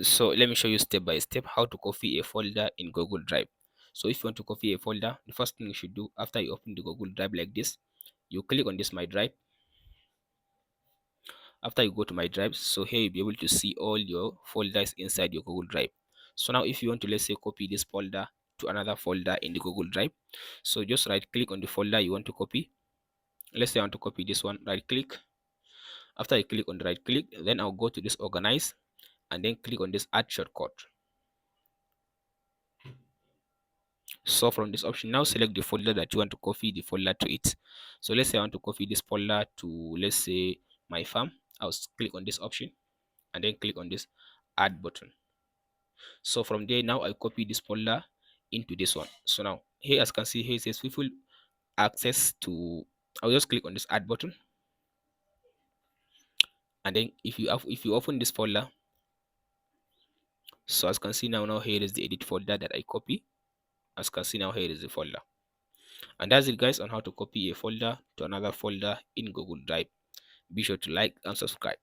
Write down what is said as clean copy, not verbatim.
So let me show you step by step how to copy a folder in Google Drive. So if you want to copy a folder, the first thing you should do after you open the Google Drive like this, you click on this My Drive. After you go to My Drive, so here you'll be able to see all your folders inside your Google Drive. So now if you want to, let's say, copy this folder to another folder in the Google Drive, so just right click on the folder you want to copy. Let's say I want to copy this one, right click. After I click on the right click, then I'll go to this Organize and then click on this Add Shortcut. So from this option, now select the folder that you want to copy the folder to it. So let's say I want to copy this folder to, let's say, my farm. I'll click on this option and then click on this Add button. So from there, now I copy this folder into this one. So now here, as you can see here, it says people access to. I'll just click on this Add button, and then if you open this folder, so as you can see now here is the edit folder that I copy. As you can see now here is the folder. And that's it, guys, on how to copy a folder to another folder in Google Drive. Be sure to like and subscribe.